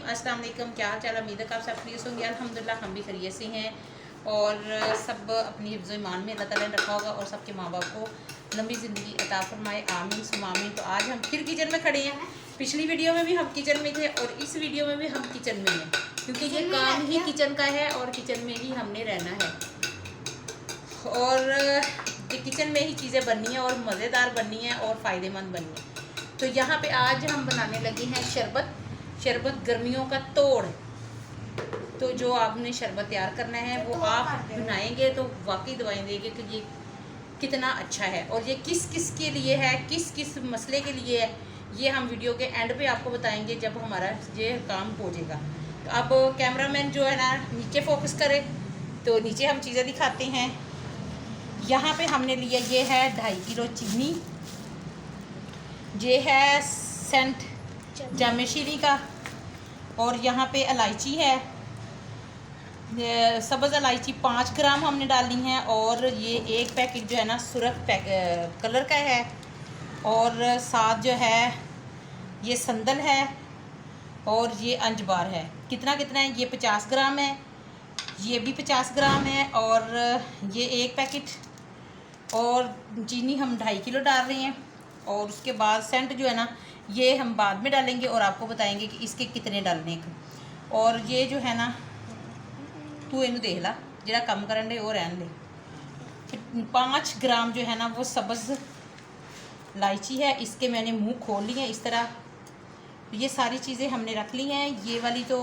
अस्सलाम वालेकुम। क्या हाल चाल? उम्मीद है कि आप सब खैरियत होंगे। अल्हम्दुलिल्लाह हम भी खैरियत से हैं और सब अपनी हिफ्ज़ ईमान में अल्लाह ताला ने रखा होगा और सबके माँ बाप को लंबी ज़िंदगी अता फरमाए, आमीन सुम्मा आमीन। तो आज हम फिर किचन में खड़े हैं। पिछली वीडियो में भी हम किचन में थे और इस वीडियो में भी हम किचन में हैं, क्योंकि ये काम ही किचन का है और किचन में ही हमने रहना है और ये किचन में ही चीज़ें बननी है और मज़ेदार बननी है और फ़ायदेमंद बननी है। तो यहाँ पे आज हम बनाने लगे हैं शरबत गर्मियों का तोड़। तो जो आपने शरबत तैयार करना है वो आप बनाएंगे तो वाकई दवाएं देंगे कि ये कितना अच्छा है और ये किस किस के लिए है, किस किस मसले के लिए है, ये हम वीडियो के एंड पे आपको बताएंगे जब हमारा ये काम हो जाएगा। तो अब कैमरामैन जो है ना नीचे फोकस करे, तो नीचे हम चीज़ें दिखाते हैं। यहाँ पे हमने लिया ये है 2.5 किलो चीनी, ये है सेंट जामेशीरी का, और यहाँ पे इलायची है, सब्ज़ इलायची 5 ग्राम हमने डालनी है, और ये एक पैकेट जो है ना सुरख कलर का है, और साथ जो है ये संदल है और ये अंजबार है। कितना कितना है? ये 50 ग्राम है, ये भी 50 ग्राम है, और ये एक पैकेट, और चीनी हम 2.5 किलो डाल रहे हैं। और उसके बाद सेंट जो है ना ये हम बाद में डालेंगे और आपको बताएंगे कि इसके कितने डालने हैं। और ये जो है ना तू इनू देख ला, जरा कम करन दे वो रहन दे। 5 ग्राम जो है ना वो सब्ज़ इलायची है, इसके मैंने मुंह खोल लिए इस तरह। ये सारी चीज़ें हमने रख ली हैं। ये वाली तो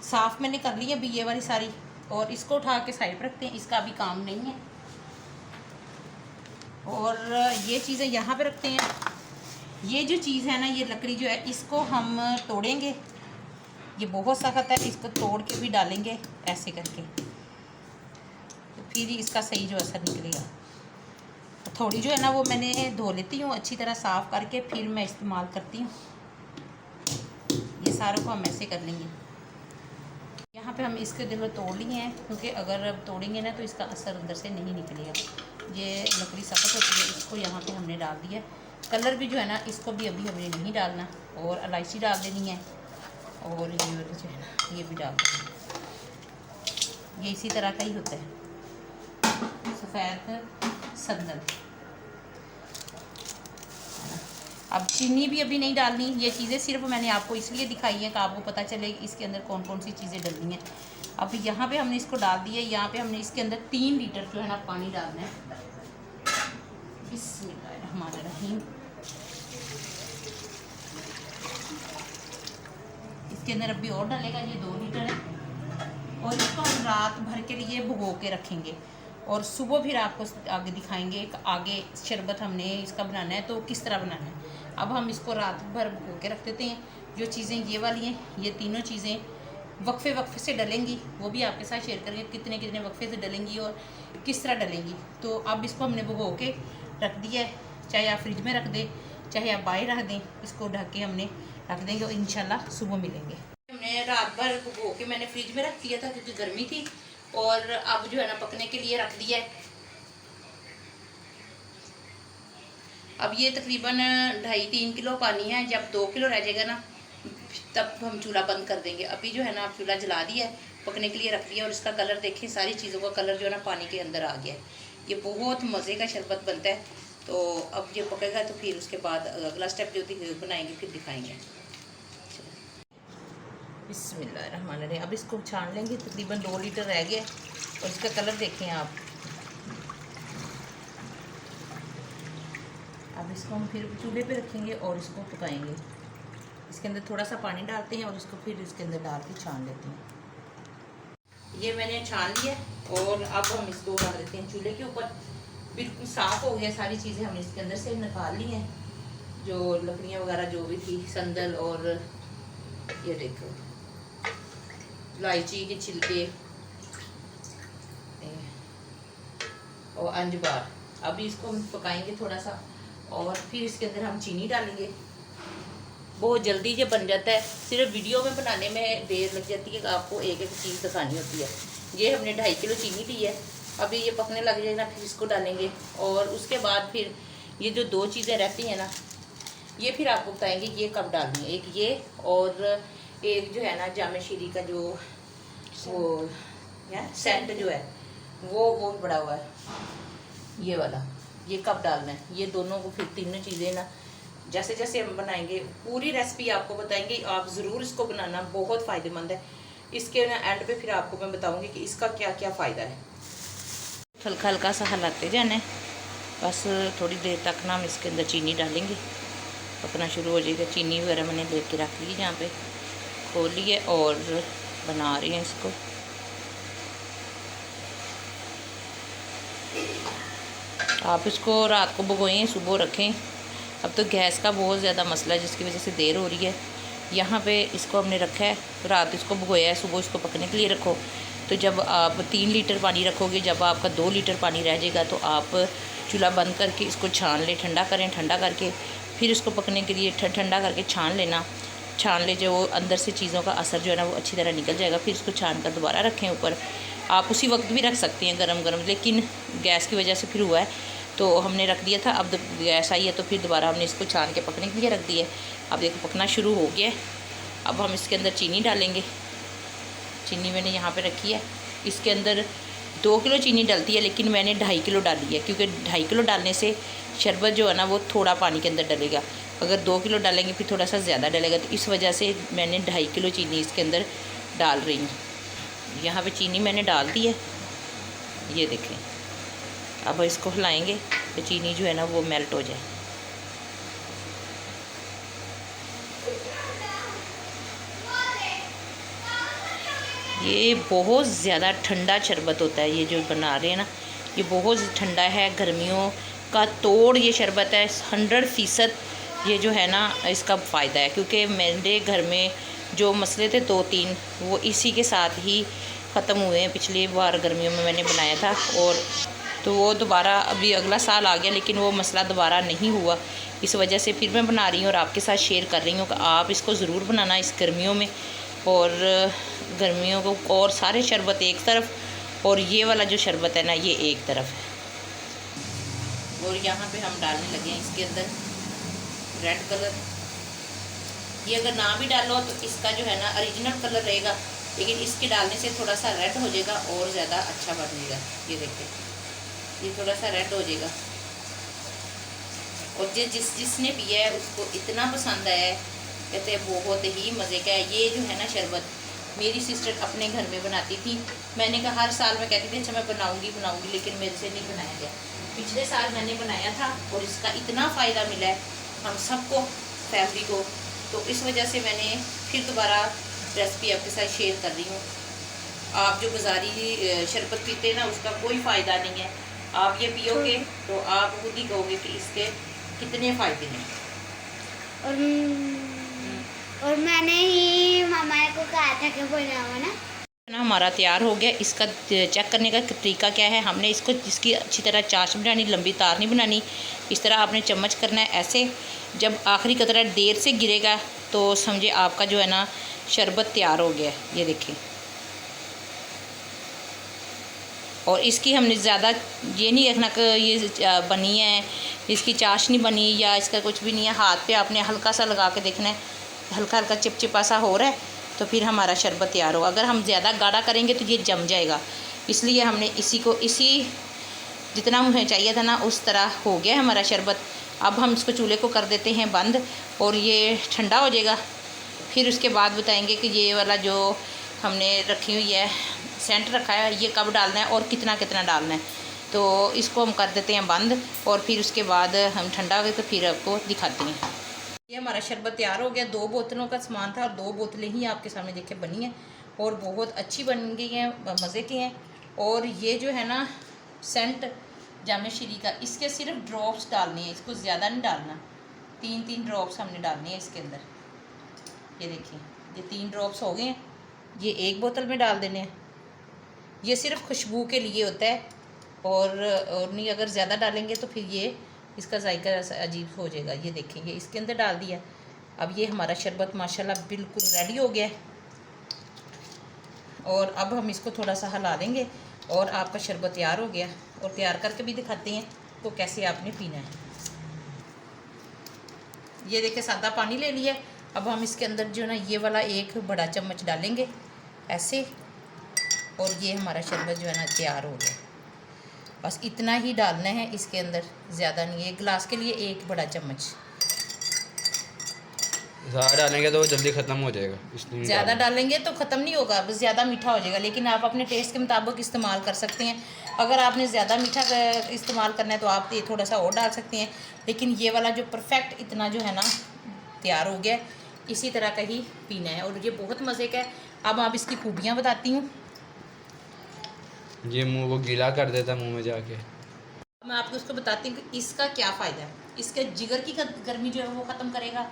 साफ़ मैंने कर ली है अभी, ये वाली सारी, और इसको उठा के साइड पर रखते हैं, इसका अभी काम नहीं है। और ये चीज़ें यहाँ पे रखते हैं। ये जो चीज़ है ना, ये लकड़ी जो है इसको हम तोड़ेंगे, ये बहुत सख्त है, इसको तोड़ के भी डालेंगे ऐसे करके, तो फिर ही इसका सही जो असर निकलेगा। थोड़ी जो है ना वो मैंने धो लेती हूँ अच्छी तरह साफ़ करके, फिर मैं इस्तेमाल करती हूँ। ये सारों को हम ऐसे कर लेंगे। यहाँ पे हम इसके दिल में तोड़ लिए हैं, क्योंकि अगर अब तोड़ेंगे ना तो इसका असर अंदर से नहीं निकलेगा। ये लकड़ी सख्त होती है, इसको यहाँ पे हमने डाल दिया। कलर भी जो है ना इसको भी अभी हमने नहीं डालना, और इलायची डाल देनी है, और ये जो है ना ये भी डाल देना। ये इसी तरह का ही होता है सफ़ेद संदल। अब चीनी भी अभी नहीं डालनी, ये चीज़ें सिर्फ मैंने आपको इसलिए दिखाई हैं कि आपको पता चले इसके अंदर कौन कौन सी चीज़ें डलनी हैं। अब यहाँ पे हमने इसको डाल दिया। यहाँ पे हमने इसके अंदर 3 लीटर जो है ना पानी डालना है। बिस्मिल्लाहिर्रहमानिर्रहीम। इसके अंदर अभी और डालेगा, ये 2 लीटर है, और इसको हम रात भर के लिए भिगो के रखेंगे और सुबह फिर आपको आगे दिखाएंगे कि आगे शरबत हमने इसका बनाना है तो किस तरह बनाना है। अब हम इसको रात भर भिगो के रख देते हैं। जो चीज़ें ये वाली हैं, ये तीनों चीज़ें वक्फे वक्फे से डलेंगी, वो भी आपके साथ शेयर करेंगे कितने कितने वक्फे से डलेंगी और किस तरह डलेंगी। तो अब इसको हमने भिगो के रख दिया है, चाहे आप फ्रिज में रख दें चाहे आप बाहर रख दें, इसको ढक के हमने रख देंगे और इंशाल्लाह सुबह मिलेंगे। हमने रात भर भिगो के मैंने फ्रिज में रख दिया था क्योंकि गर्मी थी, और अब जो है ना पकने के लिए रख दिया है। अब ये तकरीबन 2.5-3 किलो पानी है। जब 2 किलो रह जाएगा ना तब हम चूल्हा बंद कर देंगे। अभी जो है ना आप चूल्हा जला दिया है, पकने के लिए रख दिया, और इसका कलर देखें, सारी चीज़ों का कलर जो है ना पानी के अंदर आ गया है। ये बहुत मज़े का शरबत बनता है। तो अब ये पकेगा तो फिर उसके बाद अगला स्टेप जो बनाएंगे फिर दिखाएंगे। बिस्मिल्लाहिर्रहमानिर्रहीम। अब इसको छान लेंगे, तकरीबन 2 लीटर रह गया, और इसका कलर देखें आप। अब इसको हम फिर चूल्हे पे रखेंगे और इसको पकाएंगे। इसके अंदर थोड़ा सा पानी डालते हैं और इसको फिर इसके अंदर डाल के छान लेते हैं। ये मैंने छान लिया और अब हम इसको डाल देते हैं चूल्हे के ऊपर। बिल्कुल साफ़ हो गया, सारी चीज़ें हमने इसके अंदर से निकाल ली हैं, जो लकड़ियाँ वगैरह जो भी थी, संदल और ये देखो इलायची के छिलके और अंजबार। अभी इसको हम पकाएंगे थोड़ा सा, और फिर इसके अंदर हम चीनी डालेंगे। बहुत जल्दी ये बन जाता है, सिर्फ वीडियो में बनाने में देर लग जाती है कि आपको एक एक चीज़ दिखानी होती है। ये हमने 2.5 किलो चीनी ली है, अभी ये पकने लग जाए ना फिर इसको डालेंगे, और उसके बाद फिर ये जो 2 चीज़ें रहती हैं ना ये फिर आपको बताएंगे ये कब डालनी है। एक ये, और एक जो है ना जामे शीरी का जो वो है सेंट जो है वो पड़ा हुआ है, ये वाला, ये कब डालना है, ये दोनों को फिर तीनों चीज़ें ना जैसे जैसे हम बनाएंगे पूरी रेसिपी आपको बताएंगे, आप ज़रूर इसको बनाना, बहुत फ़ायदेमंद है। इसके ना एंड पे फिर आपको मैं बताऊंगी कि इसका क्या क्या फ़ायदा है। हल्का हल्का सा हिलाते जाना है, बस थोड़ी देर तक ना हम इसके अंदर चीनी डालेंगे, पकना शुरू हो जाएगा। चीनी वगैरह मैंने लेके रख ली यहाँ पे, खोल ली है और बना रही हैं इसको। आप इसको रात को भिगोएं, सुबह रखें। अब तो गैस का बहुत ज़्यादा मसला है जिसकी वजह से देर हो रही है। यहाँ पे इसको हमने रखा है, रात इसको भिगोया है, सुबह इसको पकने के लिए रखो। तो जब आप 3 लीटर पानी रखोगे, जब आपका 2 लीटर पानी रह जाएगा तो आप चूल्हा बंद करके इसको छान लें, ठंडा करें। ठंडा करके फिर इसको पकने के लिए ठंडा करके छान लेना। छान ले, जो अंदर से चीज़ों का असर जो है ना वो अच्छी तरह निकल जाएगा। फिर इसको छान कर दोबारा रखें ऊपर। आप उसी वक्त भी रख सकती हैं गरम गरम, लेकिन गैस की वजह से फिर हुआ है तो हमने रख दिया था। अब गैस आई है तो फिर दोबारा हमने इसको छान के पकने के लिए रख दिया। अब देखो पकना शुरू हो गया है। अब हम इसके अंदर चीनी डालेंगे। चीनी मैंने यहाँ पे रखी है, इसके अंदर 2 किलो चीनी डलती है, लेकिन मैंने 2.5 किलो डाली है, क्योंकि 2.5 किलो डालने से शरबत जो है ना वो थोड़ा पानी के अंदर डलेगा। अगर 2 किलो डालेंगे फिर थोड़ा सा ज़्यादा डलेगा, तो इस वजह से मैंने 2.5 किलो चीनी इसके अंदर डाल रही हूँ। यहाँ पे चीनी मैंने डाल दी है, ये देखें। अब इसको हिलाएंगे तो चीनी जो है ना वो मेल्ट हो जाए। ये बहुत ज़्यादा ठंडा शरबत होता है, ये जो बना रहे हैं ना ये बहुत ठंडा है, गर्मियों का तोड़ ये शरबत है 100%। ये जो है ना इसका फ़ायदा है, क्योंकि मेरे घर में जो मसले थे 2-3 वो इसी के साथ ही ख़त्म हुए हैं। पिछली बार गर्मियों में मैंने बनाया था और तो वो दोबारा अभी अगला साल आ गया, लेकिन वो मसला दोबारा नहीं हुआ। इस वजह से फिर मैं बना रही हूँ और आपके साथ शेयर कर रही हूँ कि आप इसको ज़रूर बनाना इस गर्मियों में। और गर्मियों को और सारे शरबत एक तरफ और ये वाला जो शरबत है ना ये एक तरफ है। और यहाँ पे हम डालने लगे हैं इसके अंदर रेड कलर। ये अगर ना भी डालो तो इसका जो है ना ओरिजिनल कलर रहेगा, लेकिन इसके डालने से थोड़ा सा रेड हो जाएगा और ज़्यादा अच्छा बनेगा। ये देखिए ये थोड़ा सा रेड हो जाएगा। और जिसने पिया है उसको इतना पसंद आया है, कहते हैं बहुत ही मज़े का है। ये जो है ना शरबत मेरी सिस्टर अपने घर में बनाती थी। मैंने कहा हर साल मैं कहती थी अच्छा मैं बनाऊंगी, लेकिन मेरे से नहीं बनाया गया। पिछले साल मैंने बनाया था और इसका इतना फ़ायदा मिला है हम सबको, फैमिली को, तो इस वजह से मैंने फिर दोबारा रेसिपी आपके साथ शेयर कर रही हूँ। आप जो बाज़ारी शरबत पीते हैं ना उसका कोई फ़ायदा नहीं है। आप ये पियोगे तो आप खुद ही कहोगे कि इसके कितने फ़ायदे हैं। और मैंने ही मामा को कहा था कि बनाओ ना हमारा तैयार हो गया। इसका चेक करने का तरीका क्या है, हमने इसको जिसकी अच्छी तरह चाश बनानी, लंबी तार नहीं बनानी। इस तरह आपने चम्मच करना है ऐसे। जब आखिरी कतरा देर से गिरेगा तो समझे आपका जो है ना शरबत तैयार हो गया। ये देखिए। और इसकी हमने ज़्यादा ये नहीं रखना कि ये बनी है, इसकी चाश नहीं बनी या इसका कुछ भी नहीं है। हाथ पे आपने हल्का सा लगा के देखना है, हल्का हल्का चिपचिपा सा हो रहा है तो फिर हमारा शरबत तैयार होगा। अगर हम ज़्यादा गाढ़ा करेंगे तो ये जम जाएगा, इसलिए हमने इसी जितना हमें चाहिए था ना उस तरह हो गया हमारा शरबत। अब हम इसको चूल्हे को कर देते हैं बंद और ये ठंडा हो जाएगा। फिर उसके बाद बताएंगे कि ये वाला जो हमने रखी हुई है सेंट रखा है ये कब डालना है और कितना कितना डालना है। तो इसको हम कर देते हैं बंद और फिर उसके बाद हम ठंडा हो गए तो फिर आपको दिखाते हैं। ये हमारा शरबत तैयार हो गया। 2 बोतलों का सामान था और 2 बोतलें ही आपके सामने देखे बनी हैं और बहुत अच्छी बन गई हैं, मज़े की हैं। और ये जो है ना सेंट जामे शीरी का, इसके सिर्फ ड्रॉप्स डालने हैं, इसको ज़्यादा नहीं डालना। 3 ड्रॉप्स हमने डालने हैं इसके अंदर। ये देखिए ये 3 ड्रॉप्स हो गए हैं, ये 1 बोतल में डाल देने हैं। ये सिर्फ खुशबू के लिए होता है और नहीं, अगर ज़्यादा डालेंगे तो फिर ये इसका जायका अजीब हो जाएगा। ये देखेंगे इसके अंदर डाल दिया। अब ये हमारा शरबत माशाल्लाह बिल्कुल रेडी हो गया है और अब हम इसको थोड़ा सा हिला देंगे और आपका शरबत तैयार हो गया। और तैयार करके भी दिखाते हैं तो कैसे आपने पीना है। ये देखिए सादा पानी ले लिया अब हम इसके अंदर जो ना ये वाला एक बड़ा चम्मच डालेंगे ऐसे, और ये हमारा शरबत जो है ना तैयार हो गया। बस इतना ही डालना है इसके अंदर, ज़्यादा नहीं है। गिलास के लिए एक बड़ा चम्मच। ज़्यादा डालेंगे तो वो जल्दी ख़त्म हो जाएगा, इसलिए ज़्यादा डालेंगे तो ख़त्म नहीं होगा, बस ज़्यादा मीठा हो जाएगा। लेकिन आप अपने टेस्ट के मुताबिक इस्तेमाल कर सकते हैं। अगर आपने ज़्यादा मीठा इस्तेमाल करना है तो आप ये थोड़ा सा और डाल सकते हैं। लेकिन ये वाला जो परफेक्ट इतना जो है ना तैयार हो गया, इसी तरह का ही पीना है और ये बहुत मज़े का है। अब आप इसकी खूबियाँ बताती हूँ। ये मुंह को गीला कर देता मुंह में जाके। मैं आपको उसको बताती हूँ कि इसका क्या फ़ायदा है। इसके जिगर की गर्मी जो है वो ख़त्म करेगा,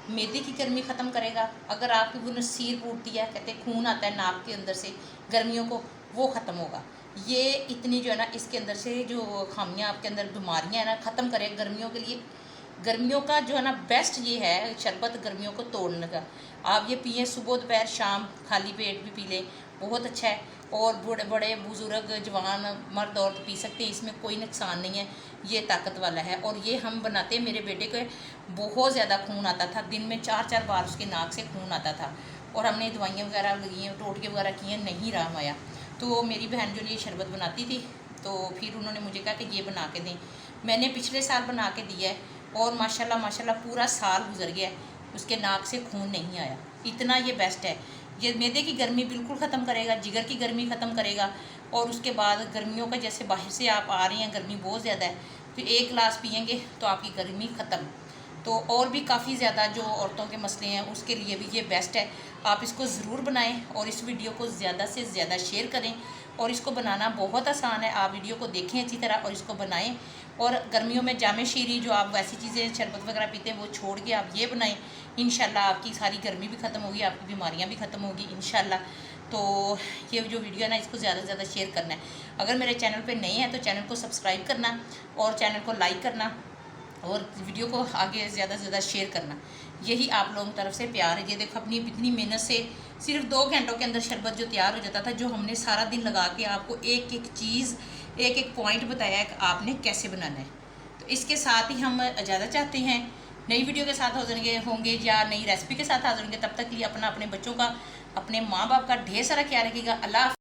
मैदे की गर्मी ख़त्म करेगा। अगर आपकी वो नसीर फूटती है, कहते हैं खून आता है नाक के अंदर से गर्मियों को, वो ख़त्म होगा। ये इतनी जो है ना इसके अंदर से जो खामियाँ आपके अंदर बीमारियाँ हैं ना ख़त्म करेगा गर्मियों के लिए। गर्मियों का जो है ना बेस्ट ये है शरबत, गर्मियों को तोड़ने का। आप ये पिए सुबह दोपहर शाम, खाली पेट भी पी लें, बहुत अच्छा है। और बड़े बड़े बुज़ुर्ग जवान मर्द औरत पी सकते हैं, इसमें कोई नुकसान नहीं है। ये ताकत वाला है और ये हम बनाते हैं। मेरे बेटे को बहुत ज़्यादा खून आता था, दिन में 4-4 बार उसके नाक से खून आता था और हमने दवाइयाँ वगैरह लगी हैं, टोटके वगैरह किए, नहीं आराम आया। तो मेरी बहन जो ये शरबत बनाती थी, तो फिर उन्होंने मुझे कहा कि ये बना के दें। मैंने पिछले साल बना के दिया है और माशाल्लाह पूरा साल गुजर गया, उसके नाक से खून नहीं आया। इतना ये बेस्ट है। ये मैदे की गर्मी बिल्कुल ख़त्म करेगा, जिगर की गर्मी ख़त्म करेगा। और उसके बाद गर्मियों का जैसे बाहर से आप आ रही हैं, गर्मी बहुत ज़्यादा है, तो एक गिलास पियेंगे तो आपकी गर्मी ख़त्म। तो और भी काफ़ी ज़्यादा जो औरतों के मसले हैं उसके लिए भी ये बेस्ट है। आप इसको ज़रूर बनाएं और इस वीडियो को ज़्यादा से ज़्यादा शेयर करें। और इसको बनाना बहुत आसान है, आप वीडियो को देखें अच्छी तरह और इसको बनाएं। और गर्मियों में जामे शीरी जो आप वैसी चीज़ें शरबत वगैरह पीते हैं वो छोड़ के आप ये बनाएं। इंशाल्लाह आपकी सारी गर्मी भी ख़त्म होगी, आपकी बीमारियां भी ख़त्म होगी इंशाल्लाह। तो ये जो वीडियो है ना इसको ज़्यादा से ज़्यादा शेयर करना है। अगर मेरे चैनल पे नए हैं तो चैनल को सब्सक्राइब करना और चैनल को लाइक करना और वीडियो को आगे ज़्यादा से ज़्यादा शेयर करना। यही आप लोगों की तरफ से प्यार है। ये देखो अपनी इतनी मेहनत से सिर्फ 2 घंटों के अंदर शरबत जो तैयार हो जाता था, जो हमने सारा दिन लगा के आपको एक एक चीज़, एक एक पॉइंट बताया है कि आपने कैसे बनाना है। तो इसके साथ ही हम इजाज़त चाहते हैं। नई वीडियो के साथ होंगे या नई रेसिपी के साथ हाजिर होंगे। तब तक लिए अपने बच्चों का, अपने माँ बाप का ढेर सारा ख्याल रखिएगा। अल्लाह।